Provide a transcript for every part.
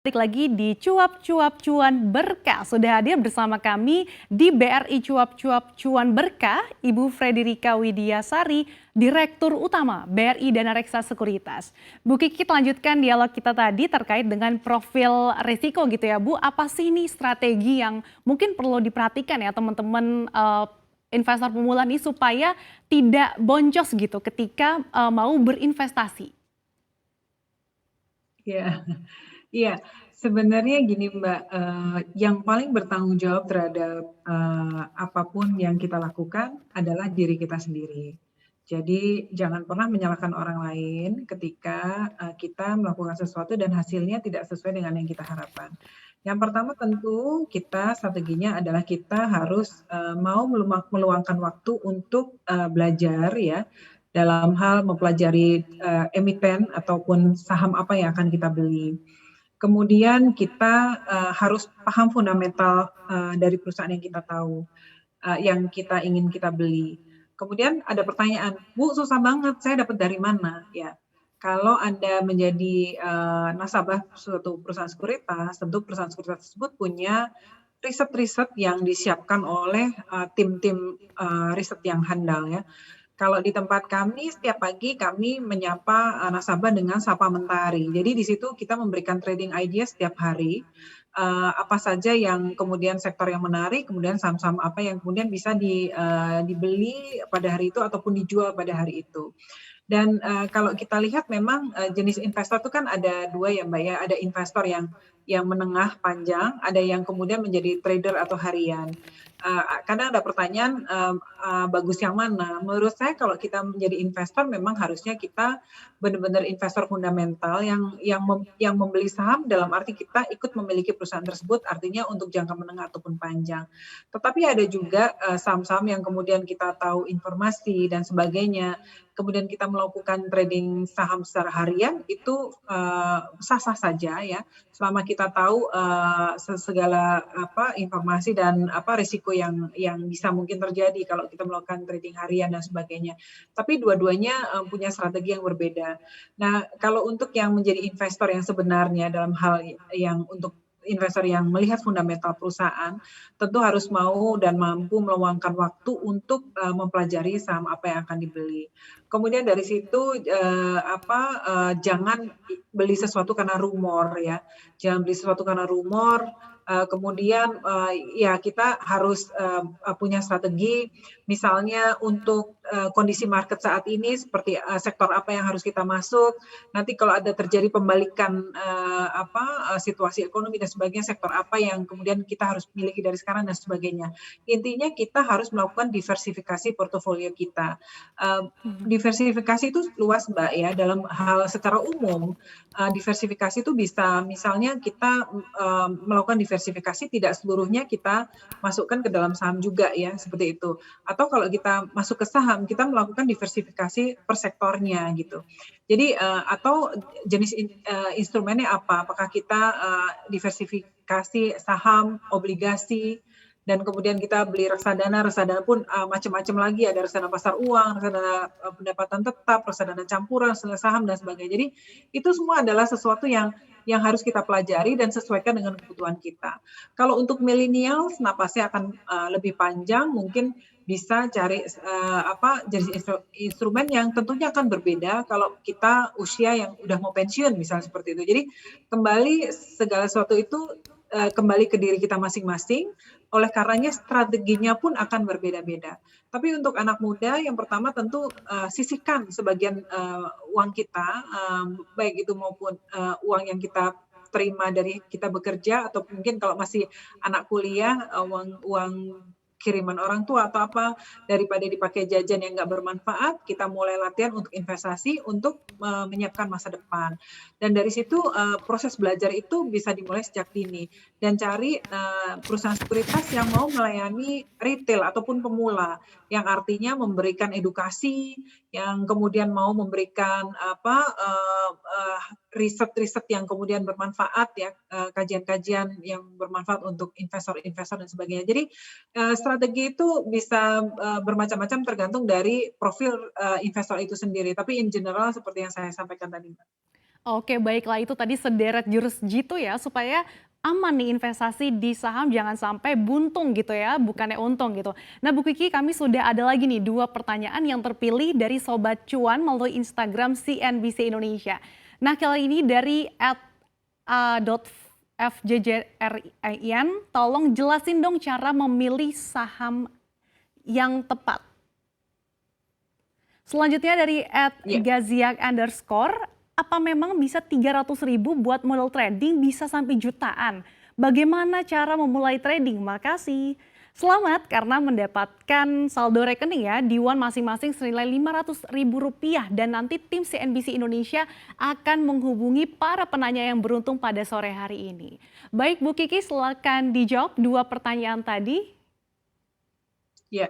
Balik lagi di Cuap-Cuap Cuan Berkah. Sudah hadir bersama kami di BRI Cuap-Cuap Cuan Berkah, Ibu Frederika Widiasari, Direktur Utama BRI Dana Reksa Sekuritas. Bu Kiki, lanjutkan dialog kita tadi terkait dengan profil risiko gitu ya Bu. Apa sih ini strategi yang mungkin perlu diperhatikan ya teman-teman investor pemula nih supaya tidak boncos gitu ketika mau berinvestasi? Iya, iya. Sebenarnya gini Mbak, yang paling bertanggung jawab terhadap, apapun yang kita lakukan adalah diri kita sendiri. Jadi jangan pernah menyalahkan orang lain ketika, kita melakukan sesuatu dan hasilnya tidak sesuai dengan yang kita harapkan. Yang pertama tentu kita strateginya adalah kita harus, mau meluangkan waktu untuk, belajar ya, dalam hal mempelajari, emiten ataupun saham apa yang akan kita beli. Kemudian kita, harus paham fundamental, dari perusahaan yang kita tahu, yang kita ingin kita beli. Kemudian ada pertanyaan, "Bu, susah banget, saya dapat dari mana?" Ya, kalau Anda menjadi, nasabah suatu perusahaan sekuritas, tentu perusahaan sekuritas tersebut punya riset-riset yang disiapkan oleh, tim-tim, riset yang handal ya. Kalau di tempat kami setiap pagi kami menyapa, nasabah dengan sapa mentari. Jadi di situ kita memberikan trading idea setiap hari, apa saja yang kemudian sektor yang menarik, kemudian saham-saham apa yang kemudian bisa dibeli pada hari itu ataupun dijual pada hari itu. Dan, kalau kita lihat memang, jenis investor itu kan ada 2 ya, Mbak, ya, ada investor yang menengah panjang, ada yang kemudian menjadi trader atau harian. Kadang ada pertanyaan, bagus yang mana? Menurut saya kalau kita menjadi investor memang harusnya kita benar-benar investor fundamental yang membeli saham dalam arti kita ikut memiliki perusahaan tersebut, artinya untuk jangka menengah ataupun panjang. Tetapi ada juga, saham-saham yang kemudian kita tahu informasi dan sebagainya, kemudian kita melakukan trading saham secara harian itu, sah-sah saja ya, selama kita tahu, segala informasi dan risiko yang bisa mungkin terjadi kalau kita melakukan trading harian dan sebagainya. Tapi dua-duanya, punya strategi yang berbeda. Nah, kalau untuk yang menjadi investor yang sebenarnya dalam hal yang untuk investor yang melihat fundamental perusahaan, tentu harus mau dan mampu meluangkan waktu untuk, mempelajari saham apa yang akan dibeli. Kemudian dari situ, jangan beli sesuatu karena rumor ya, jangan beli sesuatu karena rumor, kemudian, ya kita harus, punya strategi, misalnya untuk, kondisi market saat ini seperti, sektor apa yang harus kita masuk, nanti kalau ada terjadi pembalikan, situasi ekonomi dan sebagainya, sektor apa yang kemudian kita harus miliki dari sekarang dan sebagainya. Intinya kita harus melakukan diversifikasi portofolio kita. Mhm. Diversifikasi itu luas Mbak ya, dalam hal secara umum, diversifikasi itu bisa misalnya kita, melakukan diversifikasi tidak seluruhnya kita masukkan ke dalam saham juga ya, seperti itu. Atau kalau kita masuk ke saham, kita melakukan diversifikasi per sektornya gitu. Jadi, atau jenis instrumennya apa, apakah kita, diversifikasi saham, obligasi, dan kemudian kita beli reksadana, reksadana pun, macam-macam lagi, ada reksadana pasar uang, reksadana, pendapatan tetap, reksadana campuran, reksadana saham dan sebagainya. Jadi itu semua adalah sesuatu yang harus kita pelajari dan sesuaikan dengan kebutuhan kita. Kalau untuk millennials napasnya akan, lebih panjang, mungkin bisa cari, jenis instrumen yang tentunya akan berbeda kalau kita usia yang udah mau pensiun, misalnya seperti itu. Jadi kembali segala sesuatu itu, kembali ke diri kita masing-masing, oleh karenanya strateginya pun akan berbeda-beda. Tapi untuk anak muda yang pertama tentu, sisihkan sebagian, uang kita, baik itu maupun, uang yang kita terima dari kita bekerja atau mungkin kalau masih anak kuliah, uang uang kiriman orang tua atau apa, daripada dipakai jajan yang nggak bermanfaat, kita mulai latihan untuk investasi untuk, menyiapkan masa depan. Dan dari situ, proses belajar itu bisa dimulai sejak dini dan cari, perusahaan sekuritas yang mau melayani retail ataupun pemula, yang artinya memberikan edukasi, yang kemudian mau memberikan riset-riset yang kemudian bermanfaat ya, kajian-kajian yang bermanfaat untuk investor-investor dan sebagainya. Jadi, strategi itu bisa, bermacam-macam tergantung dari profil, investor itu sendiri, tapi in general seperti yang saya sampaikan tadi, Mbak. Oke, baiklah itu tadi sederet jurus jitu ya supaya aman nih investasi di saham jangan sampai buntung gitu ya, bukannya untung gitu. Nah Bu Kiki kami sudah ada lagi nih 2 pertanyaan yang terpilih dari Sobat Cuan melalui Instagram CNBC Indonesia. Nah kali ini dari @FJJRIN, tolong jelasin dong cara memilih saham yang tepat. Selanjutnya dari Ya. @gaziak_, apa memang bisa 300.000 buat modal trading bisa sampai jutaan? Bagaimana cara memulai trading? Makasih. Selamat karena mendapatkan saldo rekening ya di One masing-masing senilai Rp500.000 dan nanti tim CNBC Indonesia akan menghubungi para penanya yang beruntung pada sore hari ini. Baik Bu Kiki silakan dijawab 2 pertanyaan tadi. Ya,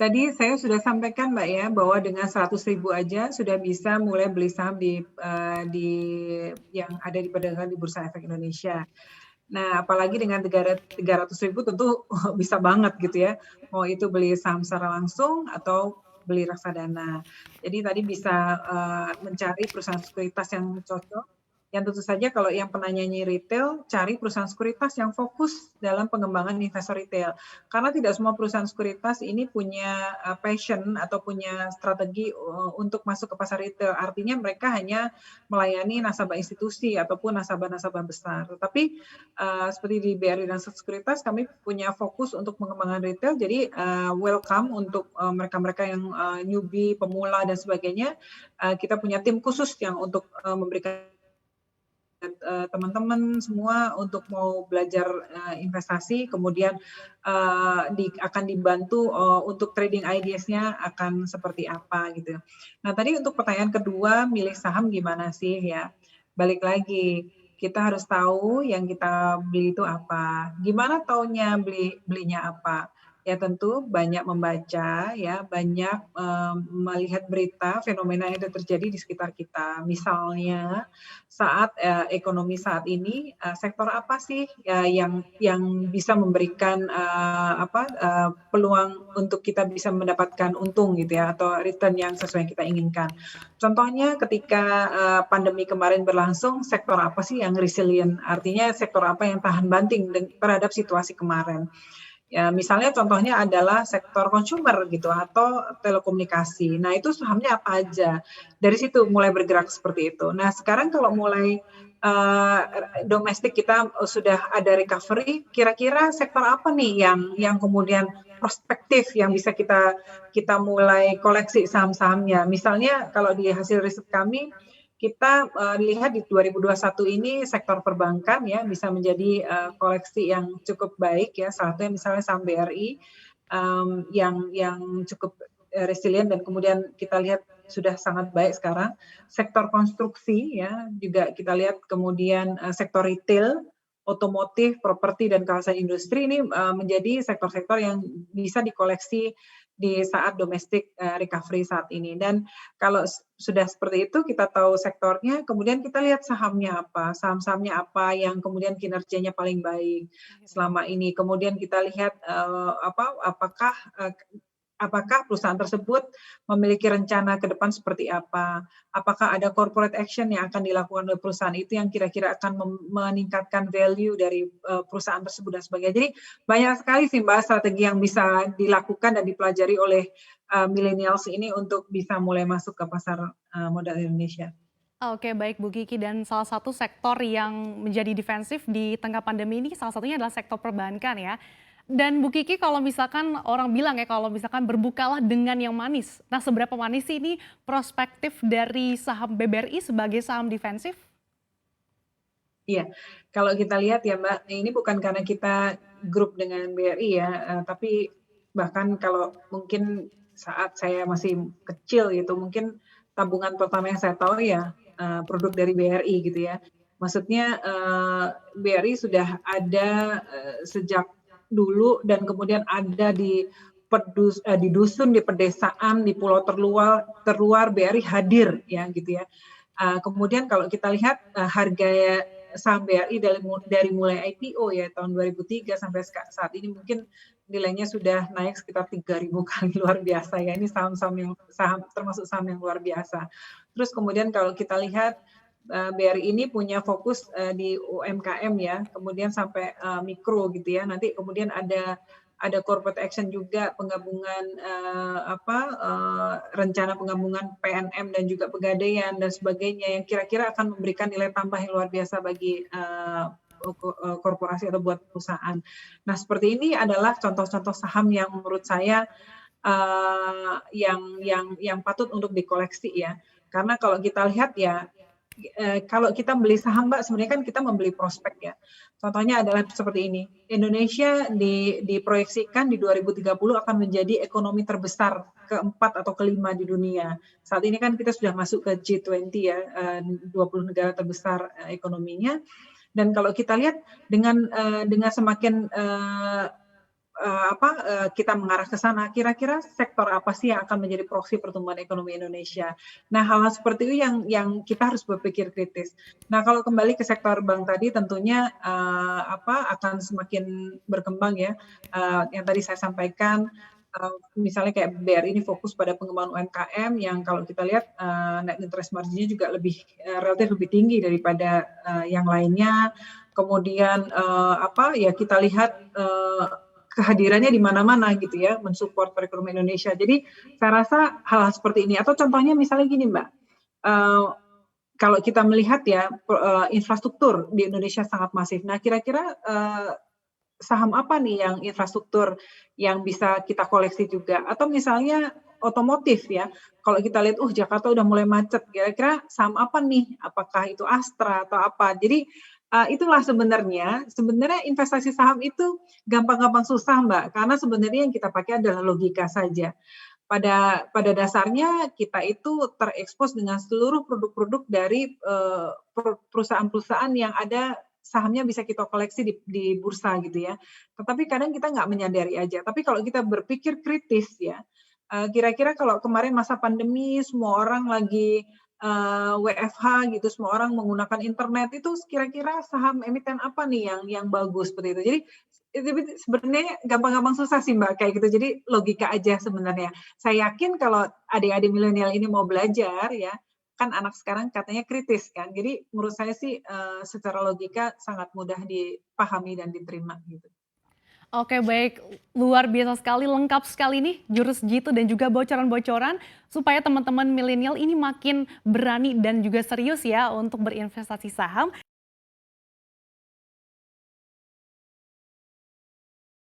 tadi saya sudah sampaikan Mbak ya, bahwa dengan 100.000 aja sudah bisa mulai beli saham di yang ada di perdagangan di Bursa Efek Indonesia. Nah, apalagi dengan 300.000 tentu bisa banget gitu ya, mau itu beli saham secara langsung atau beli reksadana. Jadi tadi bisa, mencari perusahaan sekuritas yang cocok, yang tentu saja kalau yang penanyanya retail, cari perusahaan sekuritas yang fokus dalam pengembangan investor retail. Karena tidak semua perusahaan sekuritas ini punya, passion atau punya strategi, untuk masuk ke pasar retail. Artinya mereka hanya melayani nasabah institusi ataupun nasabah-nasabah besar. Tetapi, seperti di BRI dan Sekuritas kami punya fokus untuk pengembangan retail, jadi, welcome untuk, mereka-mereka yang, newbie, pemula dan sebagainya, kita punya tim khusus yang untuk, memberikan teman-teman semua untuk mau belajar, investasi, kemudian, akan dibantu, untuk trading ideas-nya akan seperti apa gitu. Nah tadi untuk pertanyaan kedua, milih saham gimana sih ya? Balik lagi, kita harus tahu yang kita beli itu apa, gimana taunya belinya apa? Ya tentu banyak membaca ya, banyak, melihat berita fenomena yang terjadi di sekitar kita. Misalnya saat, ekonomi saat ini, sektor apa sih, yang bisa memberikan, peluang untuk kita bisa mendapatkan untung gitu ya, atau return yang sesuai yang kita inginkan. Contohnya ketika, pandemi kemarin berlangsung, sektor apa sih yang resilient? Artinya sektor apa yang tahan banting terhadap situasi kemarin. Ya, misalnya contohnya adalah sektor consumer gitu atau telekomunikasi. Nah, itu sahamnya apa aja? Dari situ mulai bergerak seperti itu. Nah, sekarang kalau mulai, domestik kita, sudah ada recovery, kira-kira sektor apa nih yang kemudian prospektif yang bisa kita kita mulai koleksi saham-sahamnya. Misalnya kalau di hasil riset kami, kita, lihat di 2021 ini sektor perbankan ya bisa menjadi, koleksi yang cukup baik ya, salah satunya misalnya saham BRI, yang cukup, resilient dan kemudian kita lihat sudah sangat baik sekarang. Sektor konstruksi ya, juga kita lihat kemudian, sektor retail, otomotif, properti, dan kawasan industri ini, menjadi sektor-sektor yang bisa dikoleksi di saat domestik, recovery saat ini. Dan kalau sudah seperti itu, kita tahu sektornya, kemudian kita lihat sahamnya apa, saham-sahamnya apa yang kemudian kinerjanya paling baik selama ini. Kemudian kita lihat, apakah perusahaan tersebut memiliki rencana ke depan seperti apa? Apakah ada corporate action yang akan dilakukan oleh perusahaan itu yang kira-kira akan meningkatkan value dari, perusahaan tersebut dan sebagainya. Jadi banyak sekali sih Mbak strategi yang bisa dilakukan dan dipelajari oleh, millennials ini untuk bisa mulai masuk ke pasar, modal Indonesia. Oke baik Bu Kiki dan salah satu sektor yang menjadi defensif di tengah pandemi ini salah satunya adalah sektor perbankan ya. Dan Bu Kiki kalau misalkan orang bilang ya kalau misalkan berbukalah dengan yang manis. Nah seberapa manis sih ini prospektif dari saham BBRI sebagai saham defensif? Iya, kalau kita lihat ya Mbak, ini bukan karena kita grup dengan BRI ya, tapi bahkan kalau mungkin saat saya masih kecil gitu, mungkin tabungan pertama yang saya tahu ya, produk dari BRI gitu ya. Maksudnya, BRI sudah ada, sejak dulu dan kemudian ada di dusun, di pedesaan, di pulau terluar terluar BRI hadir ya gitu ya. Kemudian kalau kita lihat, harga saham BRI dari mulai IPO ya tahun 2003 sampai saat ini mungkin nilainya sudah naik sekitar 3.000 kali luar biasa ya. Ini saham termasuk saham yang luar biasa. Terus kemudian kalau kita lihat BRI ini punya fokus di UMKM ya, kemudian sampai mikro gitu ya. Nanti kemudian ada corporate action juga, penggabungan rencana penggabungan PNM dan juga Pegadaian dan sebagainya yang kira-kira akan memberikan nilai tambah yang luar biasa bagi korporasi atau buat perusahaan. Nah, seperti ini adalah contoh-contoh saham yang menurut saya yang patut untuk dikoleksi ya. Karena kalau kita lihat ya, kalau kita beli saham Mbak, sebenarnya kan kita membeli prospek ya. Contohnya adalah seperti ini, Indonesia diproyeksikan di 2030 akan menjadi ekonomi terbesar keempat atau kelima di dunia. Saat ini kan kita sudah masuk ke G20 ya, 20 negara terbesar ekonominya. Dan kalau kita lihat dengan semakin kita mengarah ke sana, kira-kira sektor apa sih yang akan menjadi proksi pertumbuhan ekonomi Indonesia? Nah, hal-hal seperti itu yang kita harus berpikir kritis. Nah, kalau kembali ke sektor bank tadi, tentunya akan semakin berkembang ya. Yang tadi saya sampaikan, misalnya kayak BRI ini fokus pada pengembangan UMKM yang kalau kita lihat net interest margin-nya juga relatif lebih tinggi daripada yang lainnya. Kemudian ya kita lihat kehadirannya di mana-mana gitu ya, mensupport perekonomian Indonesia. Jadi saya rasa hal-hal seperti ini atau contohnya misalnya gini Mbak, kalau kita melihat ya infrastruktur di Indonesia sangat masif. Nah, kira-kira saham apa nih yang infrastruktur yang bisa kita koleksi juga? Atau misalnya otomotif ya, kalau kita lihat, Jakarta udah mulai macet, kira-kira saham apa nih? Apakah itu Astra atau apa? Jadi itulah sebenarnya investasi saham itu gampang-gampang susah Mbak, karena sebenarnya yang kita pakai adalah logika saja. Pada dasarnya kita itu terekspos dengan seluruh produk-produk dari perusahaan-perusahaan yang ada sahamnya bisa kita koleksi di bursa gitu ya. Tetapi kadang kita nggak menyadari aja. Tapi kalau kita berpikir kritis ya, kira-kira kalau kemarin masa pandemi semua orang lagi WFH gitu, semua orang menggunakan internet, itu kira-kira saham emiten apa nih yang bagus seperti itu. Jadi sebenarnya gampang-gampang susah sih Mbak kayak gitu. Jadi logika aja sebenarnya. Saya yakin kalau adik-adik milenial ini mau belajar ya, kan anak sekarang katanya kritis kan. Jadi menurut saya sih secara logika sangat mudah dipahami dan diterima gitu. Oke baik, luar biasa sekali, lengkap sekali nih jurus jitu dan juga bocoran-bocoran supaya teman-teman milenial ini makin berani dan juga serius ya untuk berinvestasi saham.